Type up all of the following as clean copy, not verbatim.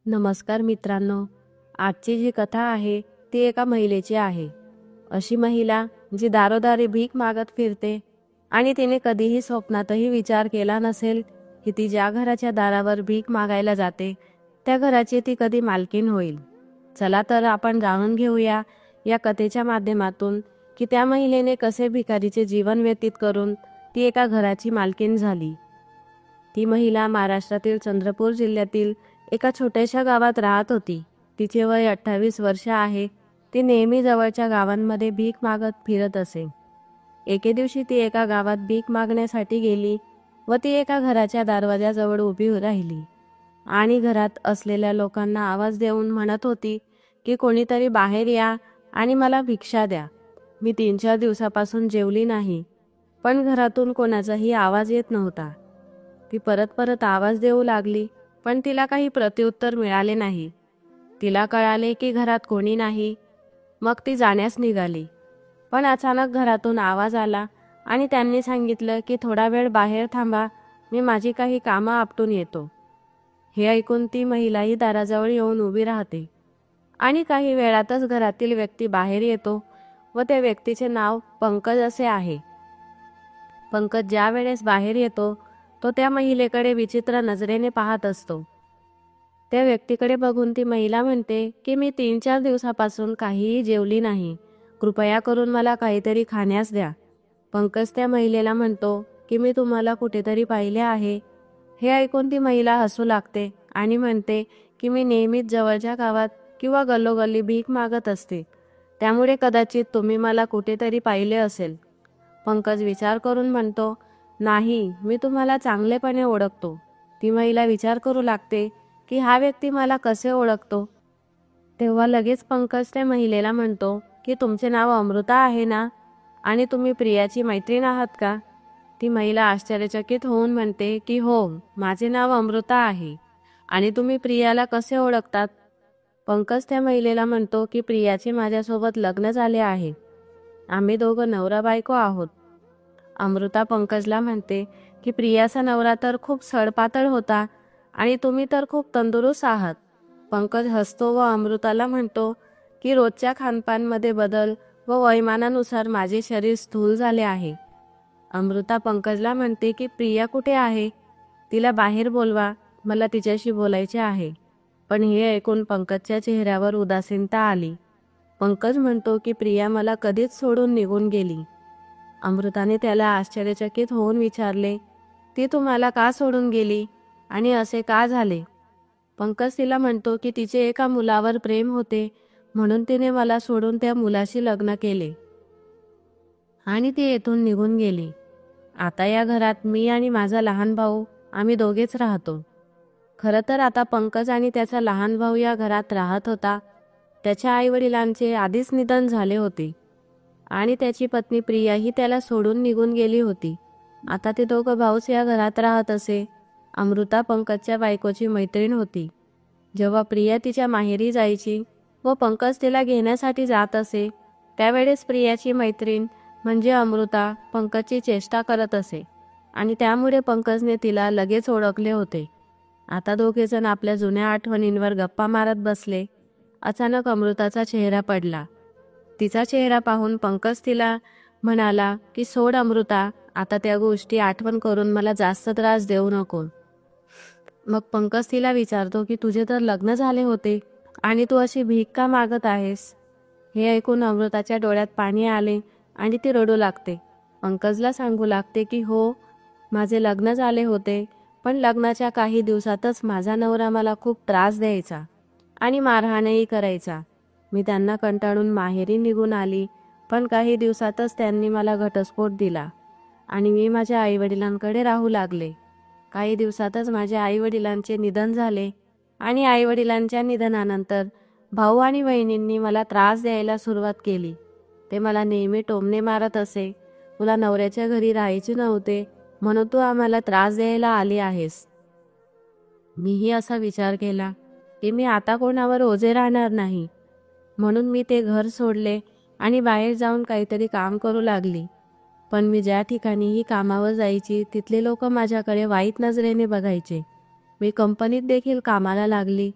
नमस्कार मित्रांनो, आजची जी कथा आहे ती एका महिलेची आहे. अशी महिला जी दारोदारी भीक मागत फिरते आणि तिने कधीही स्वप्नातही विचार केला नसेल की ती ज्या घराच्या दारावर भीक मागायला जाते त्या घराची ती कधी मालकीण होईल. चला तर आपण जाणून घेऊया या कथेच्या माध्यमातून की त्या महिलेने कसे भिकारीचे जीवन व्यतीत करून ती एका घराची मालकीण झाली. ती महिला महाराष्ट्रातील चंद्रपूर जिल्ह्यातील एका छोट्याशा गावात राहत होती. तिचे वय 28 वर्ष आहे. ती नेहमी जवळच्या गावांमध्ये भीक मागत फिरत असे. एके दिवशी ती एका गावात भीक मागण्यासाठी गेली व ती एका घराच्या दरवाजाजवळ उभी राहिली आणि घरात असलेल्या लोकांना आवाज देऊन म्हणत होती की कोणीतरी बाहेर या आणि मला भिक्षा द्या. मी 3-4 दिवसापासून जेवली नाही. पण घरातून कोणाचाही आवाज येत नव्हता. ती परत परत आवाज देऊ लागली पण तिला काही प्रत्युत्तर मिळाले नाही. तिला कळाले की घरात कोणी नाही. मग ती जाण्यास निघाली. पण अचानक घरातून आवाज आला आणि त्यांनी सांगितलं की थोडा वेळ बाहेर थांबा, मी माझी काही कामं आपटून येतो. हे ऐकून ती महिलाही दाराजवळ येऊन उभी राहते आणि काही वेळातच घरातील व्यक्ती बाहेर येतो व त्या व्यक्तीचे नाव पंकज असे आहे. पंकज ज्या वेळेस बाहेर येतो तो त्या महिलेकडे विचित्र नजरेने पाहत असतो. त्या व्यक्तीकडे बघून ती महिला म्हणते की मी 3-4 दिवसापासून काहीही जेवली नाही. कृपया करून मला काहीतरी खाण्यास द्या. पंकज त्या महिलेला म्हणतो की मी तुम्हाला कुठेतरी पाहिले आहे. हे ऐकून ती महिला हसू लागते आणि म्हणते की मी नेहमीच जवळच्या गावात किंवा गल्लोगल्ली भीक मागत असते. त्यामुळे कदाचित तुम्ही मला कुठेतरी पाहिले असेल. पंकज विचार करून म्हणतो, नाही, मी तुम्हाला चांगलेपणे ओळखतो. ती महिला विचार करू लागते की हा व्यक्ती मला कसे ओळखतो. तेव्हा लगेच पंकज त्या महिलेला म्हणतो की तुमचे नाव अमृता आहे ना आणि तुम्ही प्रियाची मैत्रीण आहात का. ती महिला आश्चर्यचकित होऊन म्हणते की हो, माझे नाव अमृता आहे. आणि तुम्ही प्रियाला कसे ओळखतात. पंकज त्या महिलेला म्हणतो की प्रियाचे माझ्यासोबत लग्न झाले आहे. आम्ही दोघं नवरा बायको आहोत. अमृता पंकजला म्हणते की प्रियाचा नवरा तर खूप सडपातळ होता आणि तुम्ही तर खूप तंदुरुस्त आहात. पंकज हसतो व अमृताला म्हणतो की रोजच्या खानपानमध्ये बदल व वयोमानानुसार माझे शरीर स्थूल झाले आहे. अमृता पंकजला म्हणते की प्रिया कुठे आहे, तिला बाहेर बोलवा, मला तिच्याशी बोलायचे आहे. पण हे ऐकून पंकजच्या चेहऱ्यावर उदासीनता आली. पंकज म्हणतो की प्रिया मला कधीच सोडून निघून गेली. अमृताने त्याला आश्चर्यचकित होऊन विचारले, ती तुम्हाला का सोडून गेली आणि असे का झाले. पंकज तिला म्हणतो की तिचे एका मुलावर प्रेम होते म्हणून तिने मला सोडून त्या मुलाशी लग्न केले आणि ती येथून निघून गेली. आता या घरात मी आणि माझा लहान भाऊ आम्ही दोघेच राहतो. खरं तर आता पंकज आणि त्याचा लहान भाऊ या घरात राहत होता. त्याच्या आईवडिलांचे आधीच निधन झाले होते आणि त्याची पत्नी प्रिया ही त्याला सोडून निघून गेली होती. आता ते दोघं भाऊच या घरात राहत असे. अमृता पंकजच्या बायकोची मैत्रीण होती. जेव्हा प्रिया तिच्या माहेरी जायची व पंकज तिला घेण्यासाठी जात असे त्यावेळेस प्रियाची मैत्रीण म्हणजे अमृता पंकजची चेष्टा करत असे आणि त्यामुळे पंकजने तिला लगेच ओळखले होते. आता दोघेजण आपल्या जुन्या आठवणींवर गप्पा मारत बसले. अचानक अमृताचा चेहरा पडला. तिचा चेहरा पाहून पंकज तिला म्हणाला की सोड अमृता, आता त्या गोष्टी आठवण करून मला जास्त त्रास देऊ नको. मग पंकज तिला विचारतो की तुझे तर लग्न झाले होते आणि तू अशी भीक का मागत आहेस. हे ऐकून अमृताच्या डोळ्यात पाणी आले आणि ती रडू लागते. पंकजला सांगू लागते की हो, माझे लग्न झाले होते, पण लग्नाच्या काही दिवसातच माझा नवरा मला खूप त्रास द्यायचा आणि मारहाणही करायचा. मी त्यांना कंटाळून माहेरी निघून आली, पण काही दिवसातच त्यांनी मला घटस्फोट दिला आणि मी माझ्या आईवडिलांकडे राहू लागले. काही दिवसातच माझ्या आईवडिलांचे निधन झाले आणि आईवडिलांच्या निधनानंतर भाऊ आणि बहिणींनी मला त्रास द्यायला सुरुवात केली. ते मला नेहमी टोमणे मारत असे. तुला नवऱ्याच्या घरी राहायचे नव्हते म्हणून तू आम्हाला त्रास द्यायला आली आहेस. मीही असा विचार केला की मी आता कोणावर ओझे राहणार नाही, म्हणून मी ते घर सोडले आणि बाहेर जाऊन काहीतरी काम करू लागली. पण मी ज्या ठिकाणीही कामावर जायची तिथले लोक माझ्याकडे वाईट नजरेने बघायचे. मी कंपनीत देखील कामाला लागली.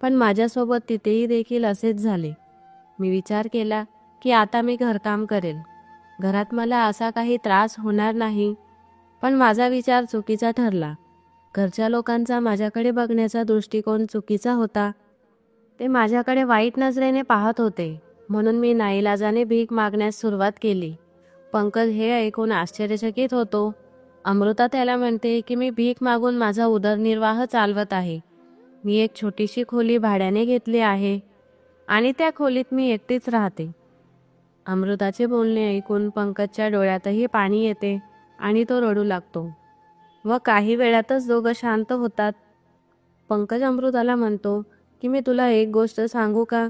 पण माझ्यासोबत तिथेही देखील असेच झाले. मी विचार केला की आता मी घरकाम करेल. घरात मला असा काही त्रास होणार नाही. पण माझा विचार चुकीचा ठरला. घरच्या लोकांचा माझ्याकडे बघण्याचा दृष्टिकोन चुकीचा होता. ते माझ्याकडे वाईट नजरेने पाहत होते. म्हणून मी नाईलाजाने भीक मागण्यास सुरुवात केली. पंकज हे ऐकून आश्चर्यचकित होतो. अमृता त्याला म्हणते की मी भीक मागून माझा उदरनिर्वाह चालवत आहे. मी एक छोटीशी खोली भाड्याने घेतली आहे आणि त्या खोलीत मी एकटीच राहते. अमृताचे बोलणे ऐकून पंकजच्या डोळ्यातही पाणी येते आणि तो रडू लागतो व काही वेळातच दोघं शांत होतात. पंकज अमृताला म्हणतो की मी तुला एक गोष्ट सांगू का?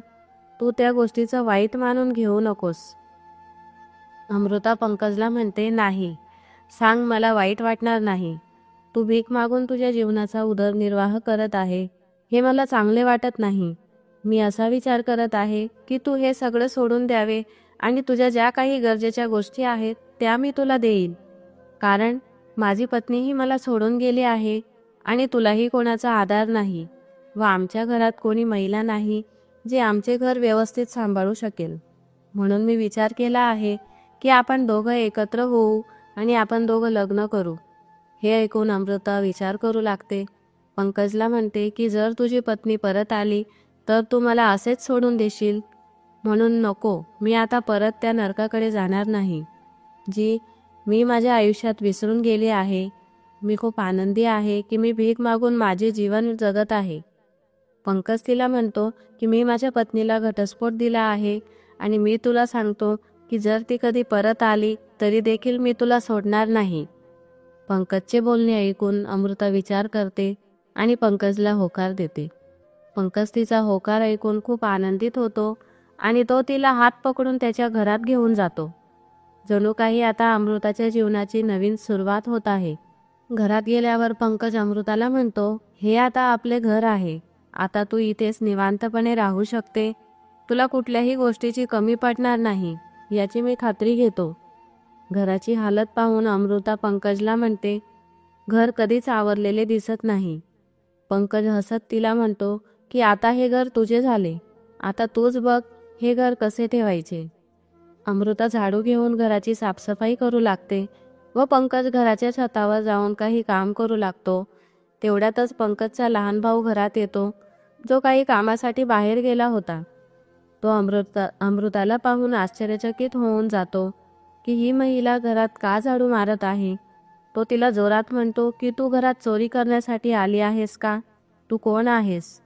तू त्या गोष्टीचं वाईट मानून घेऊ नकोस. अमृता पंकजला म्हणते, नाही, सांग, मला वाईट वाटणार नाही. तू भीक मागून तुझ्या जीवनाचा उदरनिर्वाह करत आहे हे मला चांगले वाटत नाही. मी असा विचार करत आहे की तू हे सगळं सोडून द्यावे आणि तुझ्या ज्या काही गरजेच्या गोष्टी आहेत त्या मी तुला देईन. कारण माझी पत्नीही मला सोडून गेली आहे आणि तुलाही कोणाचा आधार नाही व आमच्या घरात कोणी महिला नाही जे आमचे घर व्यवस्थित सांभाळू शकेल. म्हणून मी विचार केला आहे की आपण दोघं एकत्र होऊ आणि आपण दोघं लग्न करू. हे ऐकून अमृता विचार करू लागते. पंकजला म्हणते की जर तुझी पत्नी परत आली तर तू मला असेच सोडून देशील. म्हणून नको, मी आता परत त्या नरकाकडे जाणार नाही जी मी माझ्या आयुष्यात विसरून गेली आहे. मी खूप आनंदी आहे की मी भीक मागून माझे जीवन जगत आहे. पंकज तिला म्हणतो की मी माझ्या पत्नीला घटस्फोट दिला आहे आणि मी तुला सांगतो की जर ती कधी परत आली तरी देखील मी तुला सोडणार नाही. पंकजचे बोलणे ऐकून अमृता विचार करते आणि पंकजला होकार देते. पंकज तिचा होकार ऐकून खूप आनंदित होतो आणि तो तिला हात पकडून त्याच्या घरात घेऊन जातो. जणू काही आता अमृताच्या जीवनाची नवीन सुरुवात होत आहे. घरात गेल्यावर पंकज अमृताला म्हणतो, हे आता आपले घर आहे. आता तू इथेच निवांतपणे राहू शकते. तुला कुठल्याही गोष्टीची कमी पडणार नाही याची मी खात्री घेतो. घराची हालत पाहून अमृता पंकजला म्हणते, घर कधीच आवरलेले दिसत नाही. पंकज हसत तिला म्हणतो की आता हे घर तुझे झाले. आता तूच बघ हे घर कसे ठेवायचे. अमृता झाडू घेऊन घराची साफसफाई करू लागते व पंकज घराच्या छतावर जाऊन काही काम करू लागतो. तेवढ्यातच पंकजचा लहान भाऊ घरात येतो, जो काही कामासाठी बाहेर गेला होता. तो अमृताला पाहून आश्चर्यचकित होऊन जातो की ही महिला घरात का झाडू मारत आहे. तो तिला जोरात म्हणतो की तू घरात चोरी करण्यासाठी आली आहेस का? तू कोण आहेस?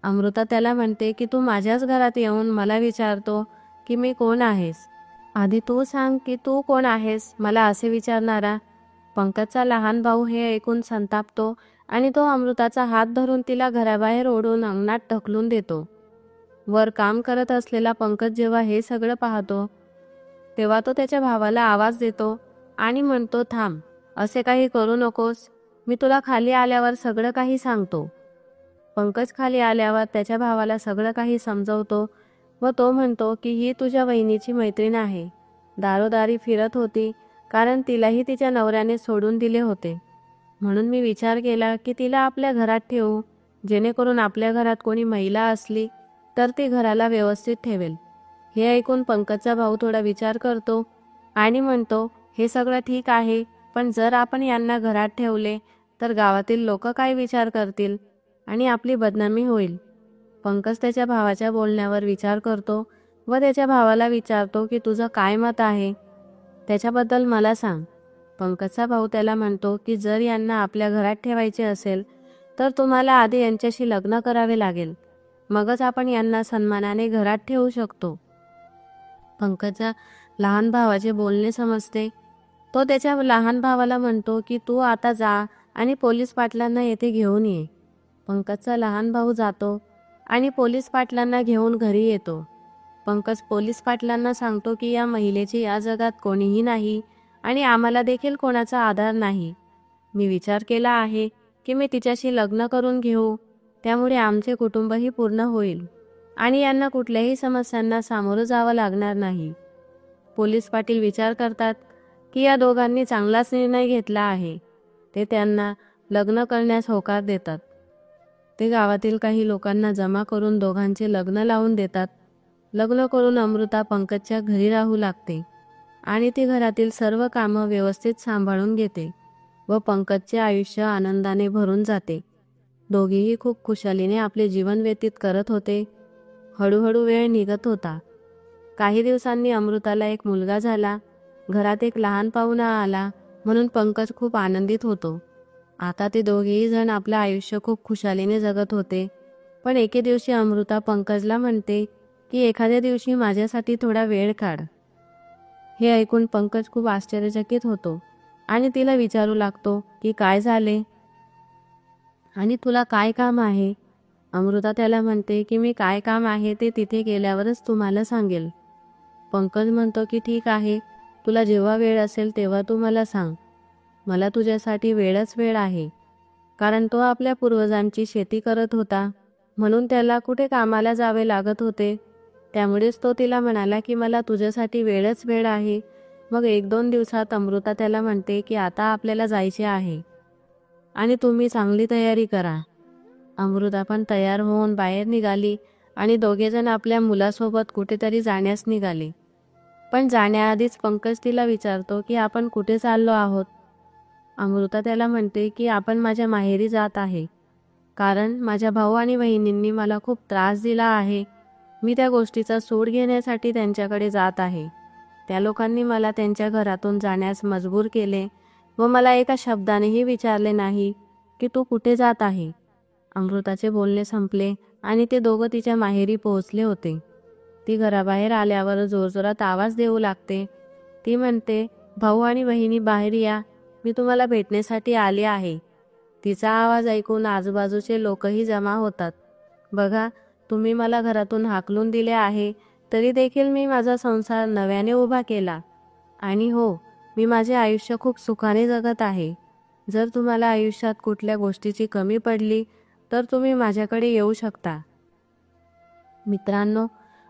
अमृता त्याला म्हणते की तू माझ्याच घरात येऊन मला विचारतो की मी कोण आहेस. आधी तू सांग की तू कोण आहेस, मला असे विचारणारा. पंकजचा लहान भाऊ हे ऐकून संतापतो आणि तो अमृताचा हात धरून तिला घराबाहेर ओढून अंगणात ढकलून देतो. वर काम करत असलेला पंकज जेव्हा हे सगळं पाहतो तेव्हा तो त्याच्या भावाला आवाज देतो आणि म्हणतो, थांब, असे काही करू नकोस, मी तुला खाली आल्यावर सगळं काही सांगतो. पंकज खाली आल्यावर त्याच्या भावाला सगळं काही समजवतो व तो म्हणतो की ही तुझ्या वहिनीची मैत्रीण आहे. दारोदारी फिरत होती कारण तिलाही तिच्या नवऱ्याने सोडून दिले होते. म्हणून मी विचार केला की तिला आपल्या घरात ठेवू, जेणेकरून आपल्या घरात कोणी महिला असली तर ती घराला व्यवस्थित ठेवेल. हे ऐकून पंकजचा भाऊ थोडा विचार करतो आणि म्हणतो, हे सगळं ठीक आहे, पण जर आपण यांना घरात ठेवले तर गावातील लोक काय विचार करतील आणि आपली बदनामी होईल. पंकज त्याच्या भावाच्या बोलण्यावर विचार करतो व त्याच्या भावाला विचारतो की तुझं काय मत आहे, त्याच्याबद्दल मला सांग. पंकजचा भाऊ त्याला म्हणतो की जर यांना आपल्या घरात ठेवायचे असेल तर तुम्हाला आधी यांच्याशी लग्न करावे लागेल, मगच आपण यांना सन्मानाने घरात ठेवू शकतो. पंकजच्या लहान भावाचे बोलणे समजते. तो त्याच्या लहान भावाला म्हणतो की तू आता जा आणि पोलीस पाटलांना येथे घेऊन ये. पंकजचा लहान भाऊ जातो आणि पोलीस पाटलांना घेऊन घरी येतो. पंकज पोलीस पाटलांना सांगतो की या महिलेची या जगात कोणीही नाही आणि आम्हाला देखील कोणाचा आधार नाही. मी विचार केला आहे की मी तिच्याशी लग्न करून घेऊ, त्यामुळे आमचे कुटुंबही पूर्ण होईल आणि यांना कुठल्याही समस्यांना सामोरं जावं लागणार नाही. पोलीस पाटील विचार करतात की या दोघांनी चांगलाच निर्णय घेतला आहे. ते त्यांना लग्न करण्यास होकार देतात. ते गावातील काही लोकांना जमा करून दोघांचे लग्न लावून देतात. लग्न करून अमृता पंकजच्या घरी राहू लागते आणि ती घरातील सर्व कामं व्यवस्थित सांभाळून घेते व पंकजचे आयुष्य आनंदाने भरून जाते. दोघेही खूप खुशालीने आपले जीवन व्यतीत करत होते. हळूहळू वेळ निघत होता. काही दिवसांनी अमृताला एक मुलगा झाला. घरात एक लहान पाहुणा आला म्हणून पंकज खूप आनंदित होतो. आता ते दोघेही जण आपलं आयुष्य खूप खुशालीने जगत होते. पण एके दिवशी अमृता पंकजला म्हणते की एखाद्या दिवशी माझ्यासाठी थोडा वेळ काढ. हे ऐकून पंकज खूप आश्चर्यचकित होतो आणि तिला विचारू लागतो की काय झाले आणि तुला काय काम आहे. अमृता त्याला म्हणते की मी काय काम आहे ते तिथे गेल्यावरच तुम्हाला सांगेल. पंकज म्हणतो की ठीक आहे, तुला जेव्हा वेळ असेल तेव्हा तू मला सांग. मला तुझ्यासाठी वेळच वेळ आहे. कारण तो आपल्या पूर्वजांची शेती करत होता म्हणून त्याला कुठे कामाला जावे लागत होते. त्यामुळेच तो तिला म्हणाला की मला तुझ्यासाठी वेळच वेळ आहे. मग 1-2 दिवसात अमृता त्याला म्हणते की आता आपल्याला जायचे आहे आणि तुम्ही चांगली तयारी करा. अमृता पण तयार होऊन बाहेर निघाली आणि दोघेजण आपल्या मुलासोबत कुठेतरी जाण्यास निघाले. पण जाण्याआधीच पंकज तिला विचारतो की आपण कुठे चाललो आहोत. अमृता त्याला म्हणते की आपण माझ्या माहेरी जात आहे. कारण माझ्या भाऊ आणि बहिणींनी मला खूप त्रास दिला आहे. मी त्या गोष्टीचा सूड घेण्यासाठी त्यांच्याकडे जात आहे. त्या लोकांनी मला त्यांच्या घरातून जाण्यास मजबूर केले व मला एका शब्दानेही विचारले नाही की तू कुठे जात आहे. अमृताचे बोलणे संपले आणि ते दोघं तिच्या माहेरी पोहोचले होते. ती घराबाहेर आल्यावर जोरजोरात आवाज देऊ लागते. ती म्हणते, भाऊ आणि बहिणी बाहेर या, मी तुम्हाला भेटण्यासाठी आले आहे. तिचा आवाज ऐकून आजूबाजूचे लोकही जमा होतात. बघा, तुम्ही मला घरातून हाकलून दिले आहे तरी देखील मी माझा संसार नव्याने उभा केला. आणि हो, मी माझे आयुष्य खूप सुखाने जगत आहे. जर तुम्हाला आयुष्यात कुठल्या गोष्टीची कमी पडली तर तुम्ही माझ्याकडे येऊ शकता. मित्रांनो,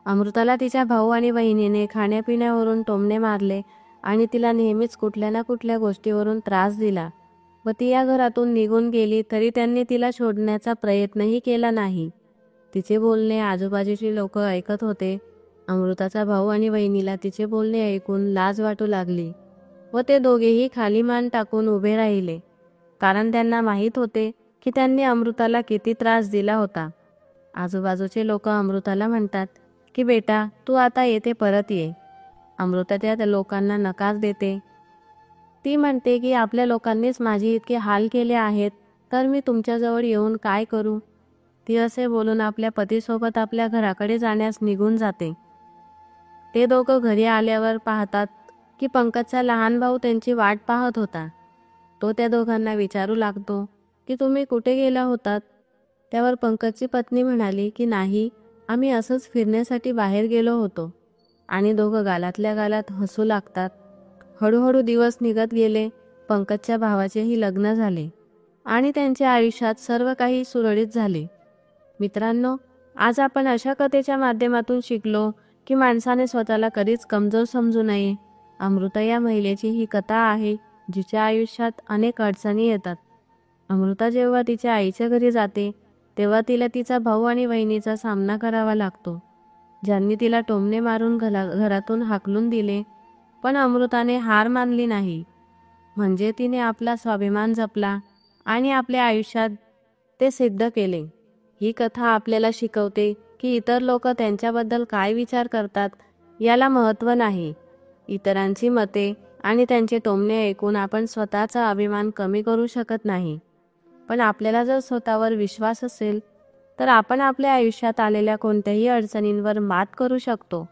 अमृताला तिच्या भाऊ आणि बहिणीने खाण्यापिण्यावरून टोमणे मारले आणि तिला नेहमीच कुठल्या ना कुठल्या गोष्टीवरून त्रास दिला व ती या घरातून निघून गेली तरी त्यांनी तिला शोधण्याचा प्रयत्नही केला नाही. तिचे बोलणे आजूबाजूची लोक ऐकत होते. अमृताचा भाऊ आणि बहिणीला तिचे बोलणे ऐकून लाज वाटू लागली व ते दोघेही खाली मान टाकून उभे राहिले. कारण त्यांना माहीत होते की त्यांनी अमृताला किती त्रास दिला होता. आजूबाजूचे लोक अमृताला म्हणतात की बेटा, तू आता येथे परत ये. अमृता त्या लोकांना नकार देते. ती म्हणते की आपल्या लोकांनीच माझे इतके हाल केले आहेत तर मी तुमच्याजवळ येऊन काय करू. ती असे बोलून आपल्या पतीसोबत आपल्या घराकडे जाण्यास निघून जाते. ते दोघं घरी आल्यावर पाहतात की पंकजचा लहान भाऊ त्यांची वाट पाहत होता. तो त्या दोघांना विचारू लागतो की तुम्ही कुठे गेला होतात. त्यावर पंकजची पत्नी म्हणाली की नाही, आम्ही असंच फिरण्यासाठी बाहेर गेलो होतो. आणि दोघं गालातल्या गालात हसू लागतात. हळूहळू दिवस निघत गेले. पंकजच्या भावाचेही लग्न झाले आणि त्यांच्या आयुष्यात सर्व काही सुरळीत झाले. मित्रांनो, आज आपण अशा कथेच्या माध्यमातून शिकलो की माणसाने स्वतःला कधीच कमजोर समजू नये. अमृता या महिलेची ही कथा आहे जिच्या आयुष्यात अनेक अडचणी येतात. अमृता जेव्हा तिच्या आईच्या घरी जाते तेव्हा तिला तिचा भाऊ आणि बहिणीचा सामना करावा लागतो, ज्यांनी तिला टोमणे मारून घरातून हाकलून दिले. पण अमृताने हार मानली नाही. म्हणजे तिने आपला स्वाभिमान जपला आणि आपल्या आयुष्यात ते सिद्ध केले. ही कथा आपल्याला शिकवते की इतर लोक त्यांच्याबद्दल काय विचार करतात याला महत्त्व नाही. इतरांची मते आणि त्यांचे टोमणे ऐकून आपण स्वतःचा अभिमान कमी करू शकत नाही. पण आपल्याला जर स्वतःवर विश्वास असेल तर आपण आपल्या आयुष्यात आलेल्या कोणत्याही अडचणींवर मात करू शकतो.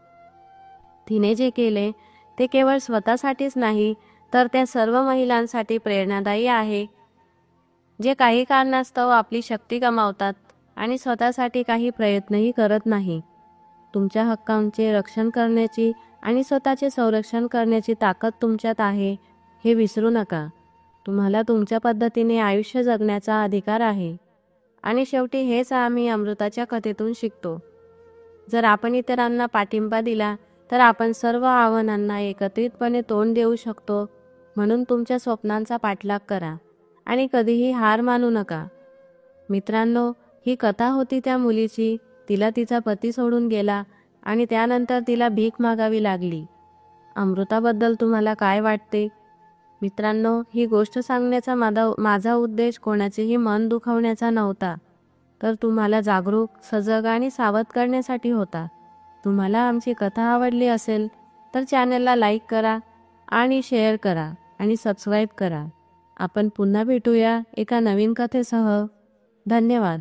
तिने जे केले ते केवळ स्वतःसाठीच नाही तर त्या सर्व महिलांसाठी प्रेरणादायी आहे, जे काही कारणास्तव आपली शक्ती गमावतात आणि स्वतःसाठी काही प्रयत्नही करत नाही. तुमच्या हक्कांचे रक्षण करण्याची आणि स्वतःचे संरक्षण करण्याची ताकद तुमच्यात आहे, हे विसरू नका. तुम्हाला तुमच्या पद्धतीने आयुष्य जगण्याचा अधिकार आहे. आणि शेवटी हेच आम्ही अमृताच्या कथेतून शिकतो. जर आपण इतरांना पाठिंबा दिला तर आपण सर्व आव्हानांना एकत्रितपणे तोंड देऊ शकतो. म्हणून तुमच्या स्वप्नांचा पाठलाग करा आणि कधीही हार मानू नका. मित्रांनो, ही कथा होती त्या मुलीची. तिला तिचा पती सोडून गेला आणि त्यानंतर तिला भीक मागावी लागली. अमृताबद्दल तुम्हाला काय वाटते? मित्रांनो, ही गोष्ट सांगण्याचा माझा उद्देश कोणाचेही मन दुखावण्याचा नव्हता, तर तुम्हाला जागरूक, सजग आणि सावध करण्यासाठी होता. तुम्हाला आमची कथा आवडली असेल तर चॅनलला लाईक करा आणि शेअर करा आणि सबस्क्राईब करा. आपण पुन्हा भेटूया एका नवीन कथेसह. धन्यवाद.